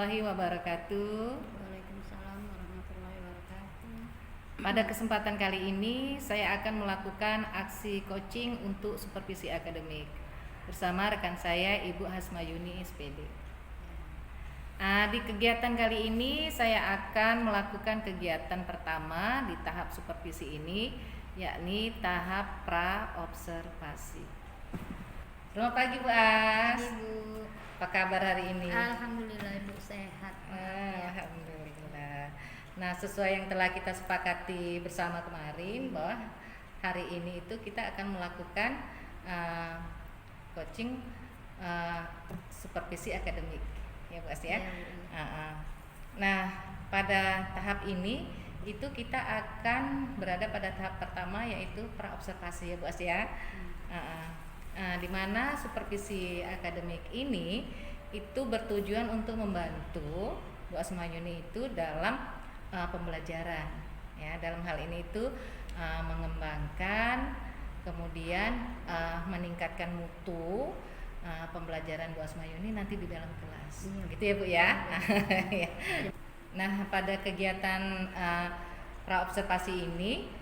warahmatullahi wabarakatuh. Waalaikumsalam warahmatullahi wabarakatuh. Pada kesempatan kali ini saya akan melakukan aksi coaching untuk supervisi akademik bersama rekan saya Ibu Hasmayuni SPD. Di kegiatan kali ini saya akan melakukan kegiatan pertama di tahap supervisi ini, yakni tahap pra-observasi. Selamat pagi Bu As. Ibu, Apa kabar hari ini? alhamdulillah Ibu sehat. Alhamdulillah. Nah, sesuai yang telah kita sepakati bersama kemarin bahwa hari ini itu kita akan melakukan coaching supervisi akademik, ya Bu As ya. Nah, pada tahap ini itu kita akan berada pada tahap pertama, yaitu pra-observasi, ya Bu As ya. Di mana supervisi akademik ini itu bertujuan untuk membantu Bu Asmayuni itu dalam pembelajaran, ya. Dalam hal ini itu mengembangkan, kemudian meningkatkan mutu pembelajaran Bu Asmayuni nanti di dalam kelas, gitu ya Bu ya. Nah, pada kegiatan pra-observasi ini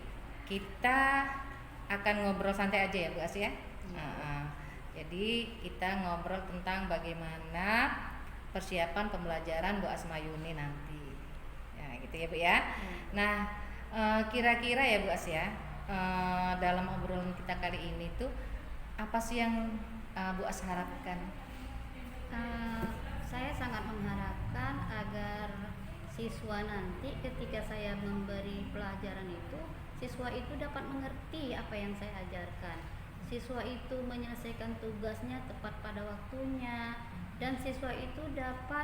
kita akan ngobrol santai aja ya Bu As ya. Jadi kita ngobrol tentang bagaimana persiapan pembelajaran Bu Asmayuni nanti, ya gitu ya Bu ya. Nah, kira-kira ya Bu As ya, dalam obrolan kita kali ini tuh apa sih yang Bu As harapkan? Saya sangat mengharapkan agar siswa nanti ketika saya memberi pelajaran itu, siswa itu dapat mengerti apa yang saya ajarkan. Siswa itu menyelesaikan tugasnya tepat pada waktunya, dan siswa itu dapat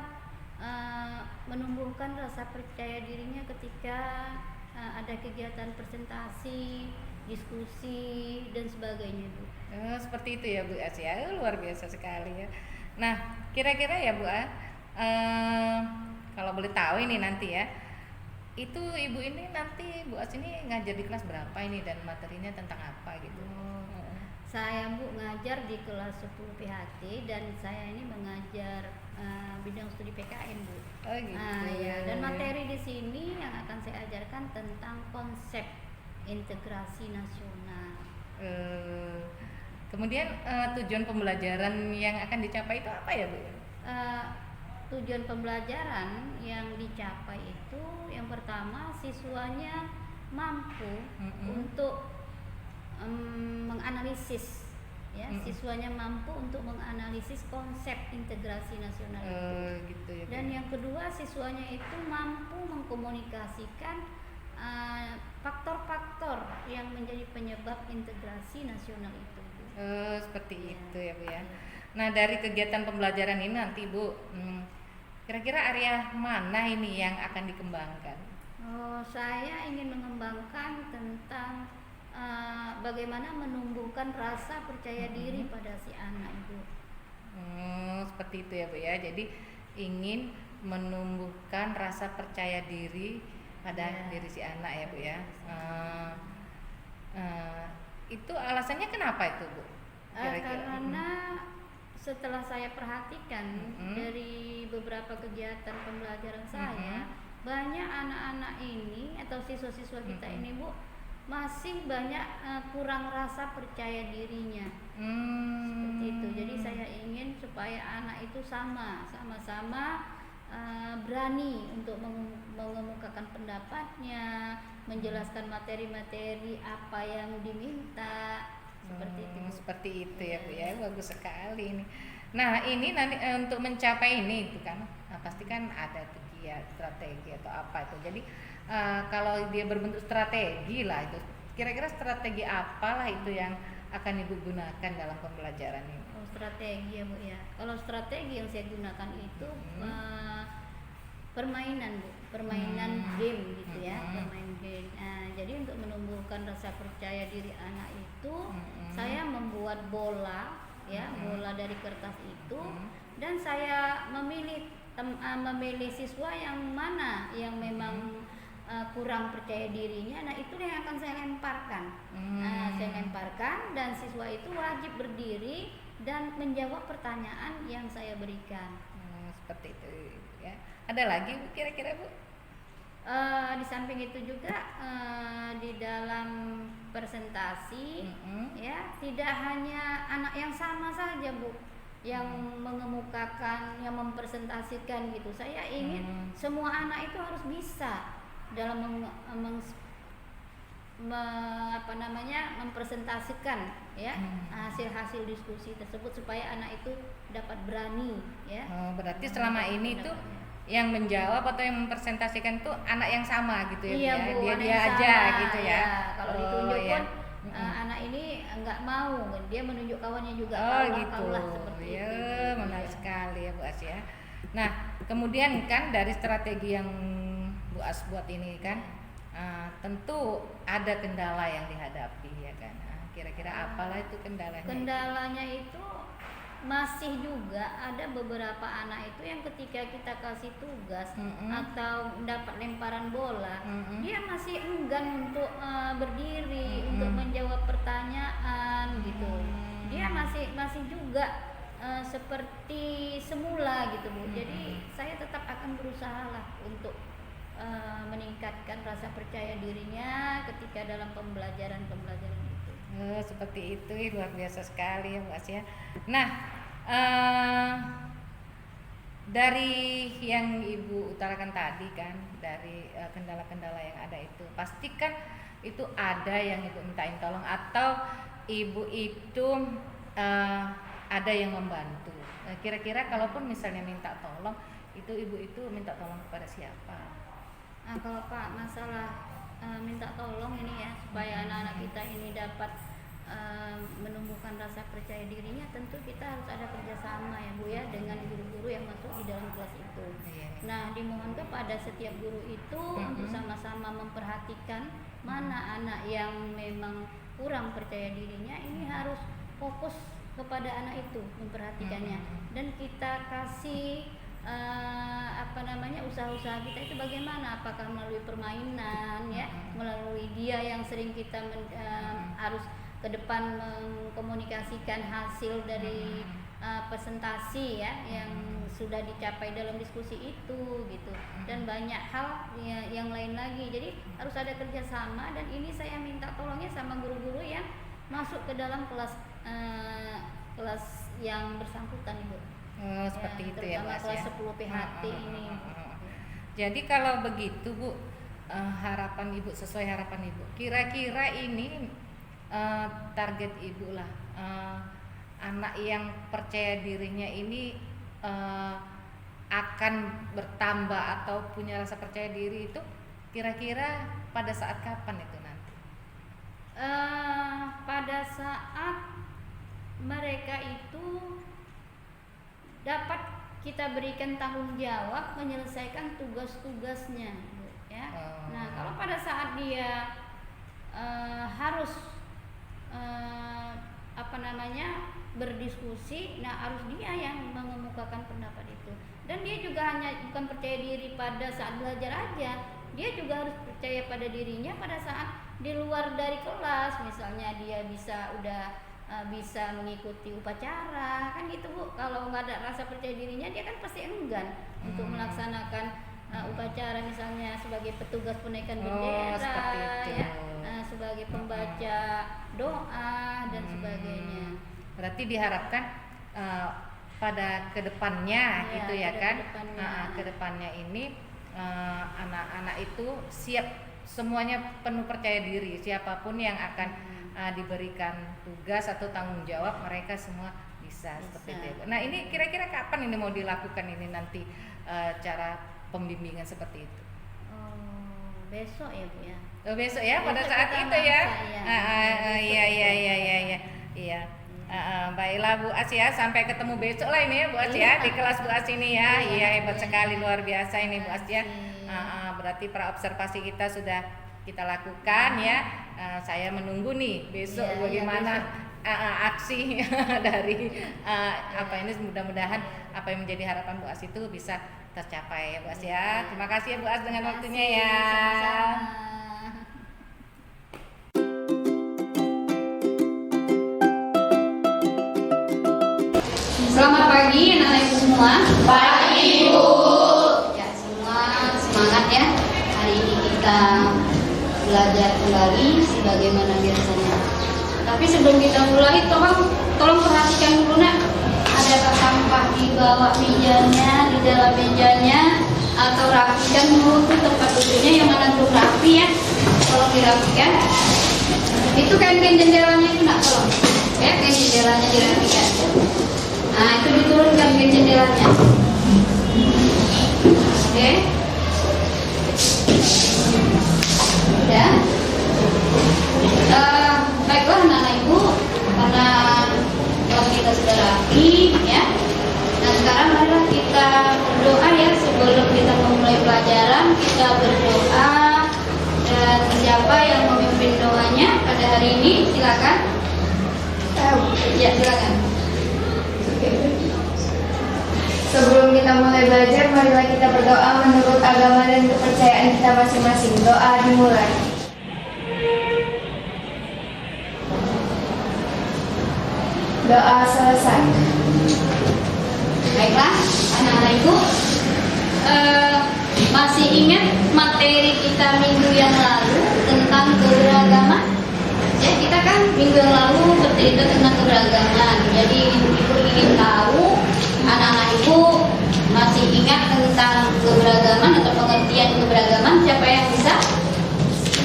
menumbuhkan rasa percaya dirinya ketika ada kegiatan presentasi, diskusi dan sebagainya Bu. Seperti itu ya Bu As ya, luar biasa sekali ya. Nah, kira-kira ya Bu As, kalau boleh tahu ini nanti ya, itu Ibu ini nanti Bu As ini ngajar di kelas berapa ini dan materinya tentang apa gitu? Saya Bu ngajar di kelas 10 PHT dan saya ini mengajar bidang studi PKN Bu. Oh gitu. Ya. Dan materi di sini yang akan saya ajarkan tentang konsep integrasi nasional. Kemudian tujuan pembelajaran yang akan dicapai itu apa ya Bu? Tujuan pembelajaran yang dicapai itu yang pertama siswanya mampu untuk menganalisis, ya. Siswanya mampu untuk menganalisis konsep integrasi nasional itu. Gitu ya, dan yang kedua siswanya itu mampu mengkomunikasikan faktor-faktor yang menjadi penyebab integrasi nasional itu. Seperti itu ya Bu ya. Nah, dari kegiatan pembelajaran ini nanti Bu, kira-kira area mana ini yang akan dikembangkan? Saya ingin mengembangkan tentang bagaimana menumbuhkan rasa percaya diri pada si anak itu. Seperti itu ya Bu ya. Jadi ingin menumbuhkan rasa percaya diri pada diri si anak ya Bu ya. Itu alasannya kenapa itu Bu? Karena setelah saya perhatikan dari beberapa kegiatan pembelajaran saya, banyak anak-anak ini atau siswa-siswa kita ini Bu masih banyak kurang rasa percaya dirinya. Seperti itu. Jadi saya ingin supaya anak itu sama-sama berani untuk mengemukakan pendapatnya, menjelaskan materi-materi apa yang diminta. Seperti itu ya Bu ya, bagus sekali ini. Nah, ini nanti untuk mencapai ini itu kan pasti kan ada strategi atau apa itu. Jadi kalau dia berbentuk strategi lah itu, kira-kira strategi apalah itu yang akan Ibu gunakan dalam pembelajaran ini? Strategi ya Bu ya. Kalau strategi yang saya gunakan itu permainan Bu, permainan game gitu ya, permain game. Jadi untuk menumbuhkan rasa percaya diri anak itu, saya membuat bola ya, bola dari kertas itu, dan saya memilih siswa yang mana yang memang kurang percaya dirinya. Nah, itu yang akan saya lemparkan. Saya lemparkan dan siswa itu wajib berdiri dan menjawab pertanyaan yang saya berikan. seperti itu ya. Ada lagi Bu kira-kira Bu? Di samping itu juga di dalam presentasi ya tidak hanya anak yang sama saja Bu yang mengemukakan, yang mempresentasikan gitu. Saya ingin semua anak itu harus bisa dalam mempresentasikan ya hasil-hasil diskusi tersebut supaya anak itu dapat berani ya. Berarti selama ini tuh yang menjawab atau yang mempresentasikan tuh anak yang sama gitu ya, iya, Bu, dia aja sama, gitu ya. Kalau ditunjuk pun anak ini enggak mau, dia menunjuk kawannya juga. Kaulah seperti ya, itu. menarik sekali ya Bu As ya. Nah kemudian kan dari strategi yang Bu As buat ini kan tentu ada kendala yang dihadapi ya kan. Kira-kira apalah itu kendalanya? Kendalanya itu masih juga ada beberapa anak itu yang ketika kita kasih tugas atau dapat lemparan bola, dia masih enggan untuk berdiri untuk menjawab pertanyaan gitu. Dia masih juga seperti semula gitu Bu. Jadi saya tetap akan berusaha lah untuk meningkatkan rasa percaya dirinya ketika dalam pembelajaran itu. Seperti itu luar biasa sekali ya Bu As ya. Nah dari yang Ibu utarakan tadi kan, dari kendala-kendala yang ada itu, pastikan itu ada yang Ibu mintain tolong atau Ibu itu ada yang membantu. Kira-kira kalaupun misalnya minta tolong, itu Ibu itu minta tolong kepada siapa? Kalau Pak masalah minta tolong ini ya supaya anak-anak kita ini dapat menumbuhkan rasa percaya dirinya, tentu kita harus ada kerjasama ya Bu ya dengan guru-guru yang masuk di dalam kelas itu. Nah dimohon kepada setiap guru itu untuk sama-sama memperhatikan mana anak yang memang kurang percaya dirinya, ini harus fokus kepada anak itu, memperhatikannya dan kita kasih usaha-usaha kita itu bagaimana, apakah melalui permainan ya, melalui dia yang sering kita harus ke depan mengkomunikasikan hasil dari presentasi ya yang sudah dicapai dalam diskusi itu gitu, dan banyak hal yang lain lagi. Jadi harus ada kerjasama, dan ini saya minta tolongnya sama guru-guru yang masuk ke dalam kelas yang bersangkutan Ibu. Seperti itu ya Bu As ya. Kelas 10 PHT ini. Jadi kalau begitu Bu, harapan Ibu, sesuai harapan Ibu, kira-kira ini target Ibu lah, anak yang percaya dirinya ini akan bertambah atau punya rasa percaya diri itu kira-kira pada saat kapan itu nanti? Pada saat mereka itu dapat kita berikan tanggung jawab menyelesaikan tugas-tugasnya ya. Nah kalau pada saat dia harus berdiskusi, nah harus dia yang mengemukakan pendapat itu, dan dia juga hanya bukan percaya diri pada saat belajar aja, dia juga harus percaya pada dirinya pada saat di luar dari kelas, misalnya dia bisa mengikuti upacara kan gitu Bu. Kalau nggak ada rasa percaya dirinya, dia kan pasti enggan untuk melaksanakan upacara, misalnya sebagai petugas penaikan bendera ya, sebagai pembaca doa dan sebagainya. Berarti diharapkan pada kedepannya gitu ya kan, kedepannya ini anak-anak itu siap, semuanya penuh percaya diri, siapapun yang akan diberikan tugas atau tanggung jawab, mereka semua bisa. Seperti itu. Nah ini kira-kira kapan ini mau dilakukan ini nanti cara pembimbingan seperti itu? Besok ya Bu ya. Besok ya, pada saat itu ya. Iya. Baiklah Bu As ya, sampai ketemu besok lah ini ya Bu As ya, di kelas Bu As ini ya. Iya, hebat sekali, luar biasa ini Bu As ya. Berarti praobservasi kita sudah kita lakukan ya. Saya menunggu nih besok bagaimana aksi dari ini, mudah-mudahan apa yang menjadi harapan Bu As itu bisa tercapai ya Bu As ya. Terima kasih ya Bu As dengan waktunya ya. Sama-sama. Selamat pagi anak-anak ibu semua. Pagi Ibu. Ya, semua semangat ya. Hari ini kita belajar kembali sebagaimana biasanya. Tapi sebelum kita mulai, tolong perhatikan dulu nak. Adakah sampah di bawah mejanya, di dalam mejanya, atau rapikan dulu tuh tempat duduknya yang mana belum rapi ya. Tolong dirapikan. Itu kain-kain jendelanya itu nak tolong. Ya, kain jendelanya dirapikan. Nah, itu diturunkan kain jendelanya. Oke. Ya. Baiklah anak-anak ibu, karena kalau kita sudah rapi ya. Nah sekarang marilah kita berdoa ya sebelum kita memulai pelajaran. Kita berdoa, dan siapa yang memimpin doanya pada hari ini silakan. Ya silakan. Sebelum kita mulai belajar, marilah kita berdoa menurut agama dan kepercayaan kita masing-masing. Doa dimulai. Doa selesai. Baiklah anak-anak ibu, masih ingat materi kita minggu yang lalu tentang keberagaman? Ya, kita kan minggu yang lalu bercerita tentang keberagaman. Jadi ibu ingin tahu, anak-anak ibu masih ingat tentang keberagaman atau pengertian keberagaman? Siapa yang bisa?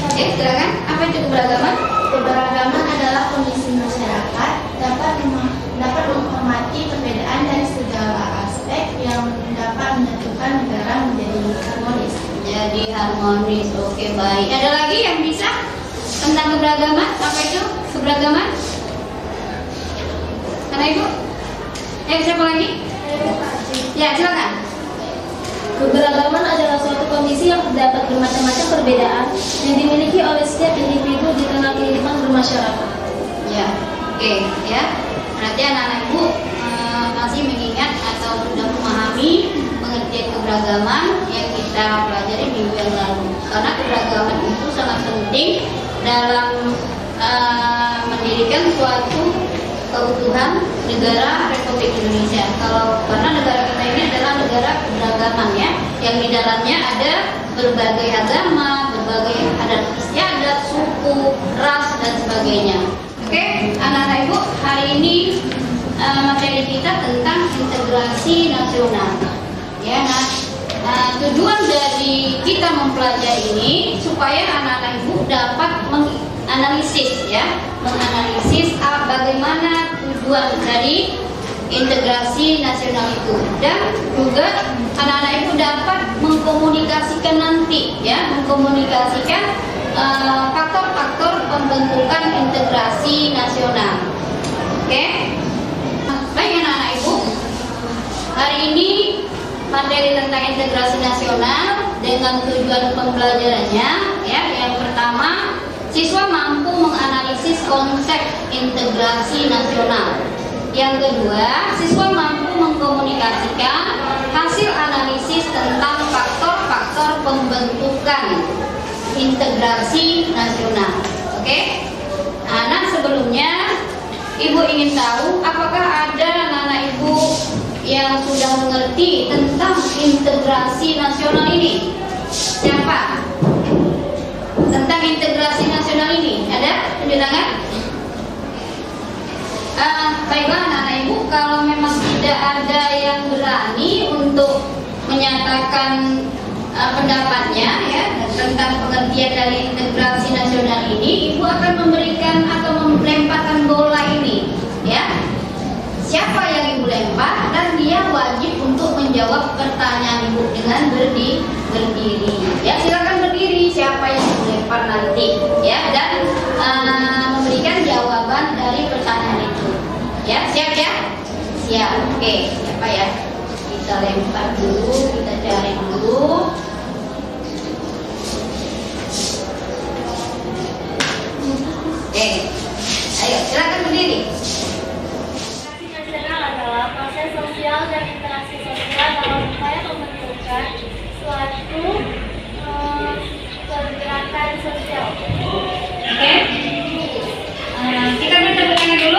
Oke, silakan. Apa itu keberagaman? Keberagaman adalah kondisi masyarakat dapat menghormati perbedaan dari segala aspek yang dapat menyatukan negara menjadi harmonis. Jadi harmonis. Oke, baik. Ada lagi yang bisa tentang keberagaman? Apa itu keberagaman? Anak ibu? Siapa lagi? Ya, silakan. Keberagaman adalah suatu kondisi yang terdapat bermacam-macam perbedaan yang dimiliki oleh setiap individu di tengah kehidupan bermasyarakat. Ya, oke, ya. Berarti anak-anak ibu masih mengingat atau sudah memahami pengertian keberagaman yang kita pelajari minggu yang lalu. Karena keberagaman itu sangat penting dalam mendirikan suatu keutuhan negara Republik Indonesia. Karena negara kita ini adalah negara keberagaman ya, yang di dalamnya ada berbagai agama, berbagai adat istiadat, suku, ras dan sebagainya. Oke, anak-anak ibu, hari ini materi kita tentang integrasi nasional. Ya, tujuan dari kita mempelajari ini supaya anak-anak ibu dapat menganalisis bagaimana tujuan dari integrasi nasional itu, dan juga anak-anak ibu dapat mengkomunikasikan faktor-faktor pembentukan integrasi nasional. Oke, baik anak-anak ibu, hari ini materi tentang integrasi nasional dengan tujuan pembelajarannya ya. Yang pertama, siswa mampu menganalisis konsep integrasi nasional. Yang kedua, siswa mampu mengkomunikasikan hasil analisis tentang faktor-faktor pembentukan integrasi nasional. Oke? Nah, sebelumnya ibu ingin tahu apakah ada anak-anak ibu yang sudah mengerti tentang integrasi nasional ini? Siapa? Tentang integrasi nasional ini ada? Tunjuk tangan. Baiklah anak-anak ibu, kalau memang tidak ada yang berani untuk menyatakan pendapatnya ya tentang pengertian dari integrasi nasional ini, ibu akan memberikan atau melemparkan bola ini ya. Siapa yang ibu lempar dan dia wajib untuk menjawab pertanyaan ibu dengan berdiri. Ya, silakan berdiri siapa yang ibu lempar nanti ya, dan memberikan jawaban dari pertanyaan itu. Ya, siap ya? Siap. Oke, siapa ya? Kita lempar dulu, kita cari dulu. Oke. Ayo, silakan berdiri. Integrasi nasional adalah proses sosial dan interaksi sosial dalam upaya pembentukan suatu pergerakan sosial. Oke. Kita minta bertanya dulu.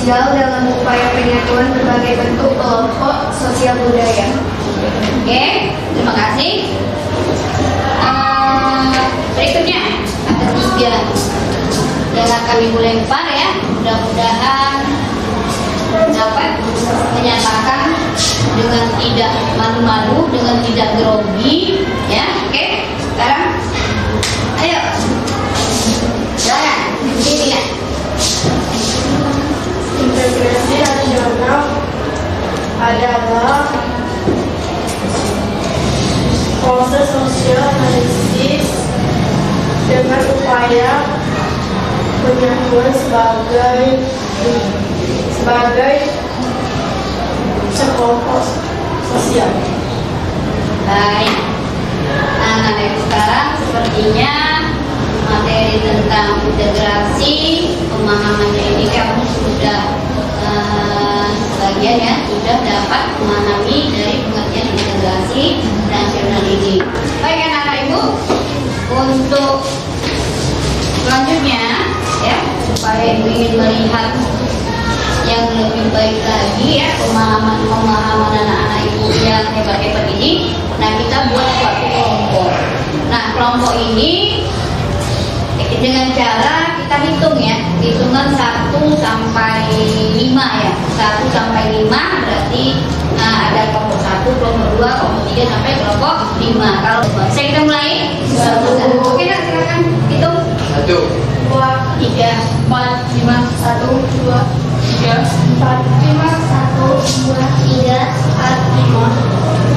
sosial dalam upaya penyatuan berbagai bentuk kelompok sosial budaya. Oke, terima kasih. Berikutnya ada 3 yang akan Ibu lempar ya. Mudah-mudahan dapat menyatakan dengan tidak malu-malu, dengan tidak grogi ya. Oke, sekarang ayo silakan ini ya. Integrasi nasional adalah proses sosial analisis dengan upaya penyatuan sebagai sekelompok sosial. Baik. Nah, sekarang sepertinya materi tentang integrasi pemahamannya ini kamu sudah sebagian ya sudah dapat memahami dari pengertian integrasi nasional ini. Baik anak-anak ibu, untuk selanjutnya ya supaya ibu ingin melihat yang lebih baik lagi ya pemahaman anak-anak ibu yang hebat-hebat ini. Nah, kita buat suatu kelompok. Nah, kelompok ini dengan cara kita hitung ya, hitungan 1 sampai 5 ya. 1 sampai 5 berarti ada kelompok 1, kelompok 2, kelompok 3 sampai kelompok 5. Kalau saya kita mulai 1. Oke, nah, silakan hitung. 1, 2, 3, 4, 5, 1, 2, 3, 4, 5, 1, 2, 3, 4, 5.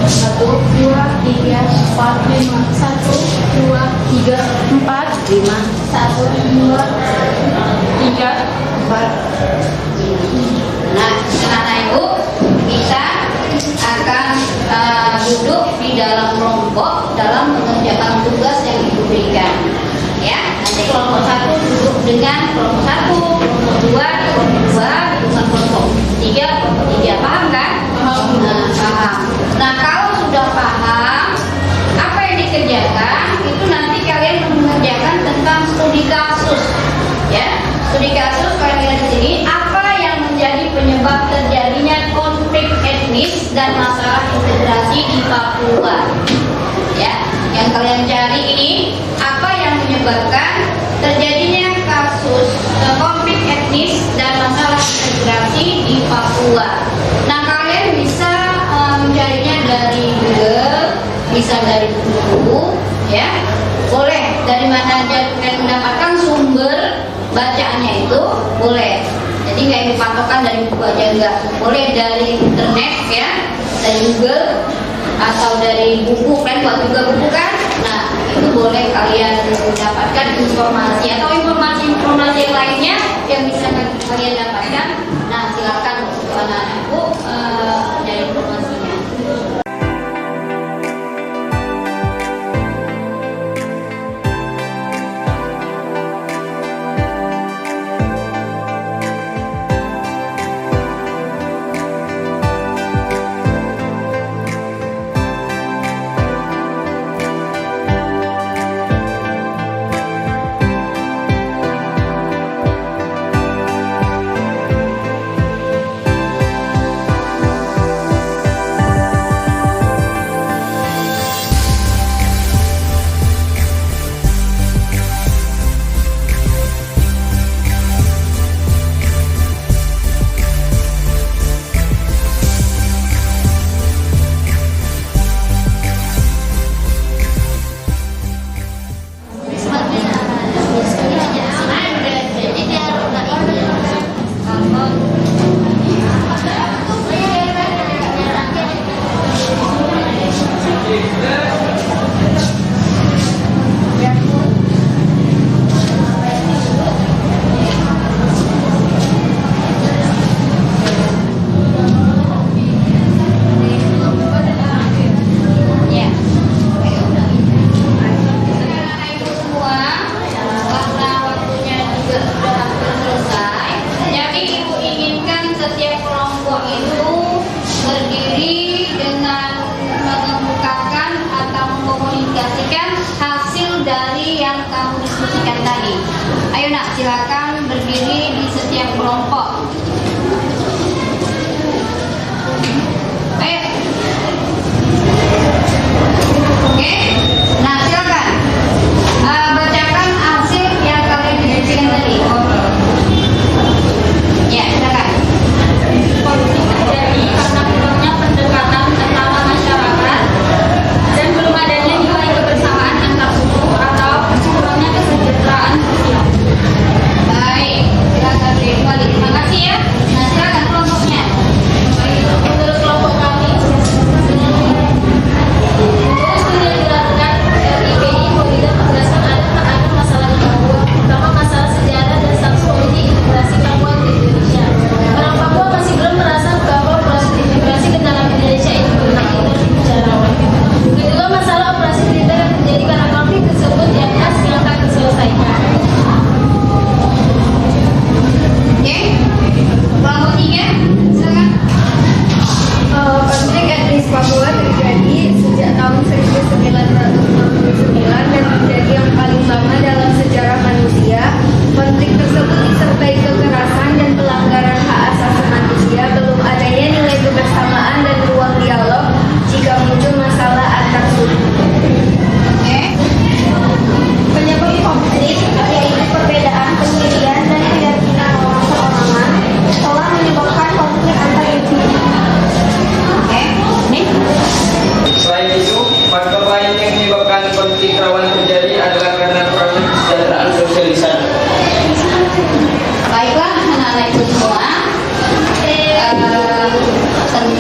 1, 2, 3, 4, 5. 1, 2, 3, 4, 5, 1, 2, 3, 4. Nah, anak-anak ibu, kita akan duduk di dalam kelompok dalam mengerjakan tugas yang ibu berikan. Ya, nanti kelompok 1 duduk dengan kelompok 1, kelompok 2, kelompok 2, dengan kelompok 3, kelompok 3. Paham kan? Nah, paham. Nah, kalau sudah paham apa yang dikerjakan, itu nanti kalian mengerjakan tentang studi kasus. Ya, studi kasus kalian lihat di sini apa yang menjadi penyebab terjadinya konflik etnis dan masalah integrasi di Papua. Ya, yang kalian cari ini apa yang menyebabkan terjadinya kasus konflik etnis dan masalah integrasi di Papua. Nah, kalian bisa mencarinya dari Google, bisa dari buku, ya. Boleh dari mana aja kalian mendapatkan sumber bacaannya itu boleh. Jadi nggak ibu patokan dari buku aja enggak. Boleh dari internet ya, dari Google atau dari buku, kan buat juga buku kan. Nah, itu boleh kalian mendapatkan informasi atau informasi yang lainnya yang bisa kalian dapatkan. Nah, silakan untuk anak-anak ibu dari informasinya. Silakan berdiri di setiap kelompok.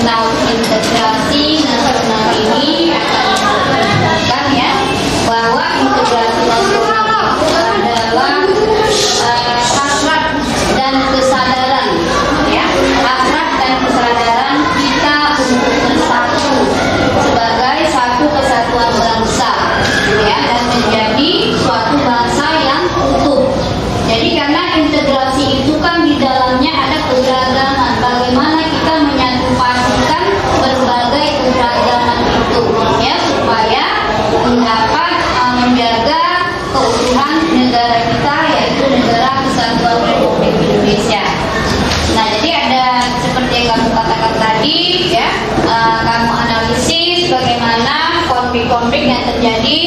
tentang integrasi nasional ini akan menunjukkan ya bahwa integrasi nasional itu adalah hasrat dan kesadaran ya, hasrat dan kesadaran kita untuk bersatu sebagai satu kesatuan bangsa ya, dan menjadi suatu bangsa yang utuh. Jadi karena integrasi itu kan di dalamnya ada keberagaman, bagaimana kita menyatu pasukan berbagai keberagaman itu ya, supaya dapat menjaga keutuhan negara kita, yaitu negara kesatuan Republik Indonesia. Nah, jadi ada seperti yang kamu katakan tadi ya, kamu analisis bagaimana konflik-konflik yang terjadi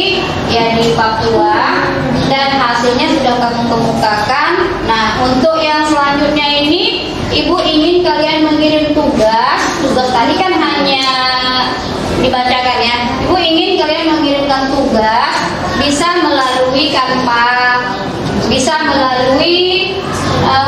ya di Papua, dan hasilnya sudah kamu kemukakan. Nah, untuk yang selanjutnya ini Ibu ingin kalian mengirim tugas tadi kan hanya dibacakan ya. Ibu ingin kalian mengirimkan tugas bisa melalui Canva, bisa melalui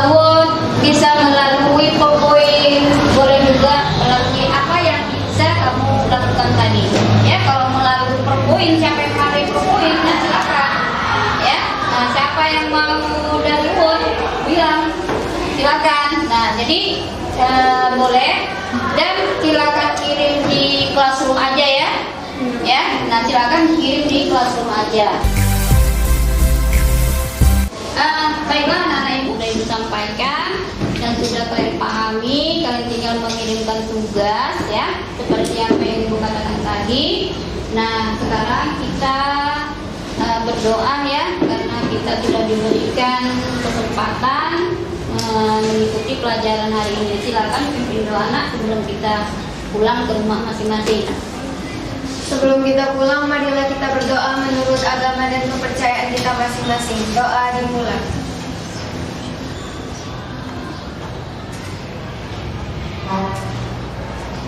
Word, bisa melalui PowerPoint, boleh juga melalui apa yang bisa kamu lakukan tadi. Ya, kalau melalui PowerPoint, siapa yang pakai PowerPoint? Nah, silakan. Ya, nah, siapa yang mau dari Word bilang silakan. Nah, jadi boleh, dan silakan kirim di Classroom aja ya. Ya, nah silakan kirim di Classroom aja. Baiklah anak-anak ibu, sudah ibu sampaikan dan sudah kalian pahami, kalian tinggal mengirimkan tugas ya, seperti apa yang ibu katakan tadi. Nah, sekarang kita berdoa ya, karena kita sudah diberikan kesempatan mengikuti pelajaran hari ini. Silakan pimpin doa anak sebelum kita pulang ke rumah masing-masing. Sebelum kita pulang, marilah kita berdoa menurut agama dan kepercayaan kita masing-masing. Doa dimulai.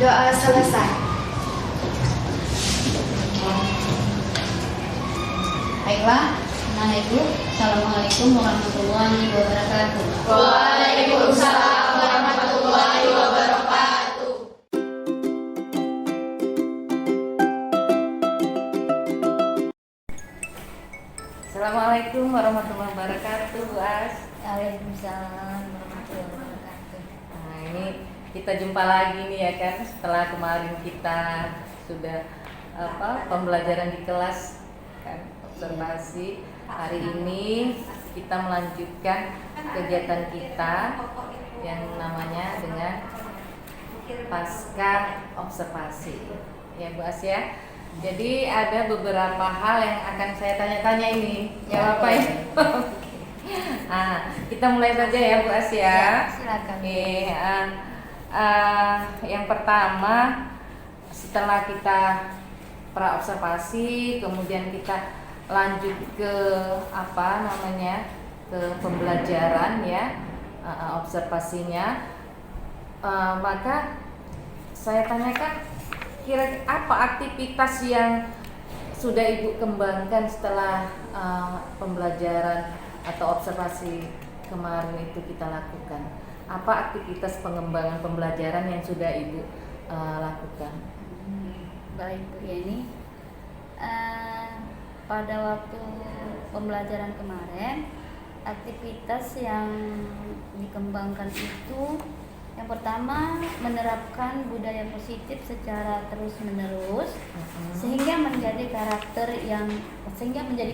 Doa selesai. Baiklah, nah ibu, assalamualaikum warahmatullahi wabarakatuh. Waalaikumsalam warahmatullahi wabarakatuh. Assalamualaikum warahmatullahi wabarakatuh, Bu As. Waalaikumsalam warahmatullahi wabarakatuh. Nah, ini kita jumpa lagi nih ya kan, setelah kemarin kita sudah pembelajaran di kelas kan, observasi. Hari ini kita melanjutkan kegiatan kita yang namanya dengan pasca observasi. Ya Bu As ya. Jadi ada beberapa hal yang akan saya tanya-tanya ini. Ya apa ya? Kita mulai saja ya Bu As ya. Silakan. Oke, yang pertama, setelah kita pra-observasi, kemudian kita lanjut ke ke pembelajaran ya, observasinya, maka saya tanyakan, kira-kira apa aktivitas yang sudah Ibu kembangkan setelah pembelajaran atau observasi kemarin itu kita lakukan? Apa aktivitas pengembangan pembelajaran yang sudah Ibu lakukan? Baik Bu Yeni, pada waktu pembelajaran kemarin, aktivitas yang dikembangkan itu yang pertama menerapkan budaya positif secara terus-menerus sehingga menjadi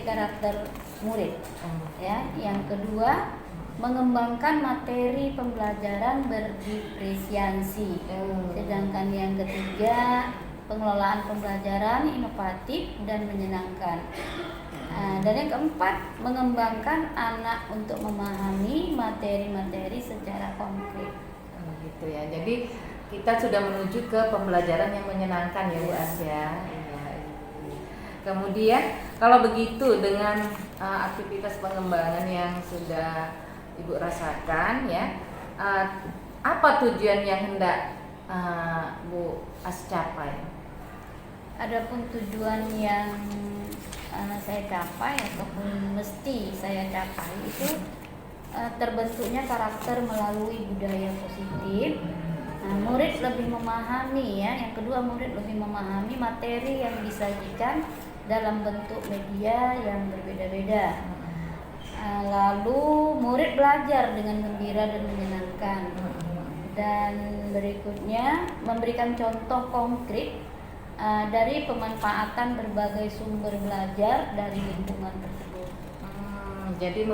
karakter murid. Ya, yang kedua mengembangkan materi pembelajaran berdiferensiasi. Sedangkan yang ketiga pengelolaan pembelajaran inovatif dan menyenangkan. Dan yang keempat mengembangkan anak untuk memahami materi-materi secara konkret. Gitu ya. Jadi kita sudah menuju ke pembelajaran yang menyenangkan ya Bu As ya. Kemudian kalau begitu dengan aktivitas pengembangan yang sudah Ibu rasakan ya, apa tujuan yang hendak Bu As capai? Adapun tujuan yang saya capai ataupun mesti saya capai itu terbentuknya karakter melalui budaya positif Nah, murid lebih memahami ya. Yang kedua, murid lebih memahami materi yang disajikan dalam bentuk media yang berbeda-beda. Lalu murid belajar dengan gembira dan menyenangkan. Dan berikutnya memberikan contoh konkret dari pemanfaatan berbagai sumber belajar dari lingkungan tersebut. Jadi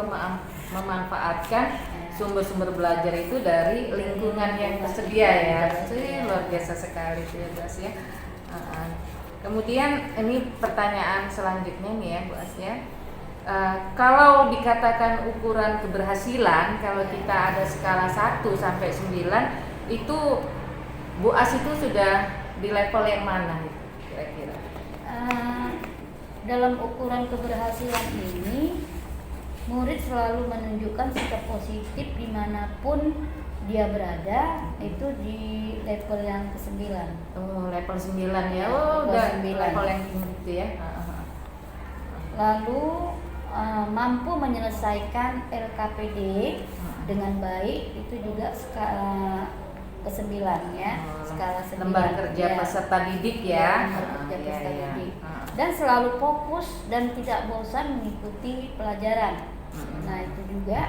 memanfaatkan sumber-sumber belajar itu dari lingkungan yang tersedia ya. Itu luar biasa sekali itu ya Bu As ya. Kemudian ini pertanyaan selanjutnya nih ya Bu As ya. Kalau dikatakan ukuran keberhasilan, kalau kita ada skala 1 sampai 9, itu Bu As itu sudah di level yang mana gitu, kira-kira? Dalam ukuran keberhasilan ini, murid selalu menunjukkan sikap positif dimanapun dia berada, itu di level yang ke-9. Oh, level 9 ya. Oh, udah 9. level yang gitu ya. Lalu mampu menyelesaikan LKPD dengan baik, itu juga skala ke-9 ya. Skala 9. Lembar kerja ya. peserta didik ya. Lembar kerja peserta Iya. didik. Dan selalu fokus dan tidak bosan mengikuti pelajaran. Nah, itu juga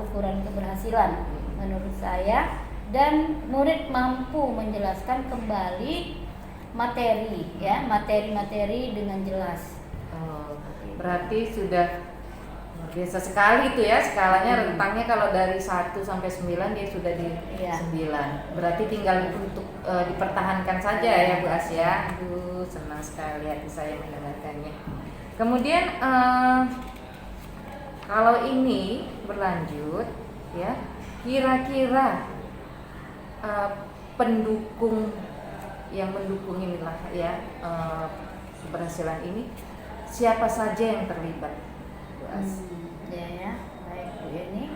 ukuran keberhasilan menurut saya. Dan murid mampu menjelaskan kembali materi ya, materi-materi dengan jelas. Berarti sudah luar biasa sekali itu ya, skalanya rentangnya kalau dari 1 sampai 9 dia sudah di 9. Berarti tinggal untuk dipertahankan saja ya Bu As ya. Aduh, senang sekali hati saya mendengarkannya. Kemudian kalau ini berlanjut ya, kira-kira pendukung yang mendukung inilah ya keberhasilan ini, siapa saja yang terlibat, Bu As? Ya, baik Bu Yeni.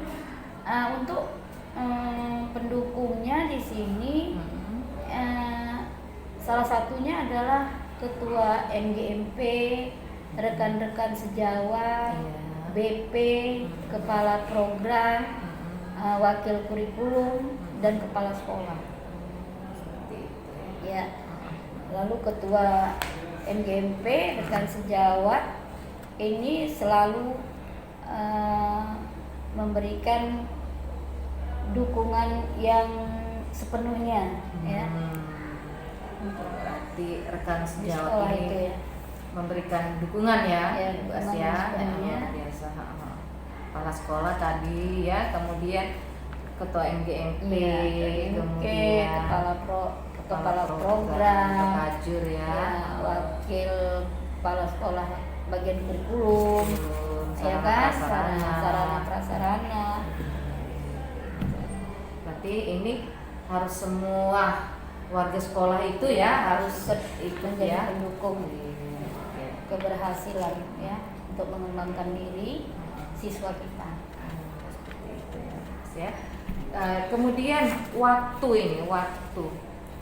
Untuk pendukungnya di sini, salah satunya adalah Ketua MGMP, rekan-rekan sejawat, BP, Kepala Program, Wakil Kurikulum, dan Kepala Sekolah. Ya. Lalu Ketua MGMP, rekan sejawat ini selalu memberikan dukungan yang sepenuhnya ya. Berarti rekan sejawat Sekolah ini itu ya. memberikan dukungan ya, Ya, Bu As dukungan ya. sepenuhnya. Luar biasa. Kepala sekolah tadi ya, kemudian Ketua MGMP, kemudian Kepala program, Kajur ya, wakil kepala sekolah bagian kurikulum, ya kan, sarana prasarana. Berarti ini harus semua warga sekolah itu ya harus ikut menjadi ya, pendukung keberhasilan ya untuk mengembangkan diri siswa kita. Seperti itu ya. Kemudian waktu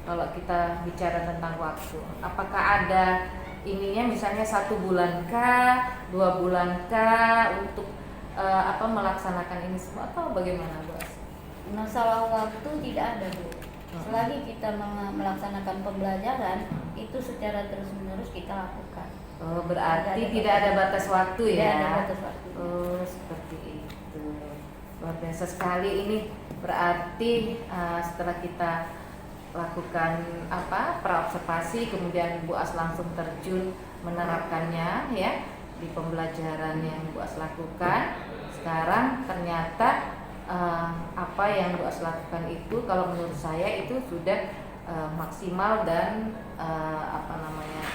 kalau kita bicara tentang waktu, apakah ada ininya misalnya 1 bulan kah, 2 bulan kah untuk melaksanakan ini semua atau bagaimana Bu As? Masalah waktu tidak ada Bu. Selagi kita melaksanakan pembelajaran itu secara terus-menerus kita lakukan. Oh, berarti tidak ada batas waktu ya? Tidak ada batas waktu. Oh, seperti itu. Luar biasa sekali ini. Berarti setelah kita lakukan praobservasi, kemudian Bu As langsung terjun menerapkannya ya di pembelajaran yang Bu As lakukan. Sekarang ternyata apa yang Bu As lakukan itu kalau menurut saya itu sudah maksimal dan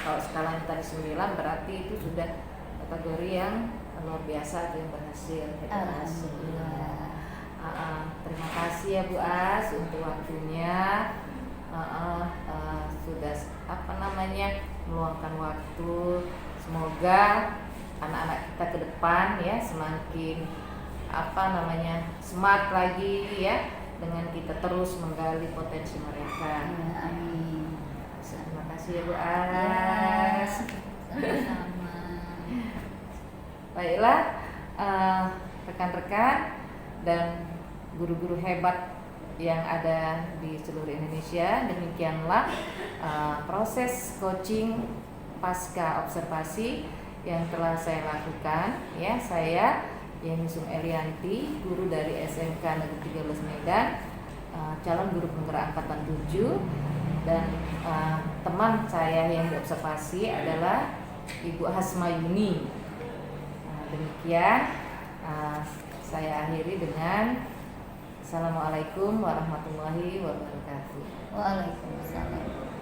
kalau skalanya tadi 9 berarti itu sudah kategori yang luar biasa, yang berhasil. Alhamdulillah. Terima kasih ya Bu As untuk waktunya. Sudah meluangkan waktu. Semoga anak-anak kita ke depan ya semakin smart lagi ya dengan kita terus menggali potensi mereka. Amin. Terima kasih ya Bu As. Sama-sama. Baiklah rekan-rekan dan guru-guru hebat yang ada di seluruh Indonesia. Demikianlah proses coaching pasca observasi yang telah saya lakukan. Ya, saya Yeni Sum Elianti, guru dari SMK Negeri 13 Medan, calon guru penggerak angkatan 7, dan teman saya yang diobservasi adalah Ibu Hasmayuni. Demikian saya akhiri dengan Assalamualaikum warahmatullahi wabarakatuh. Waalaikumsalam.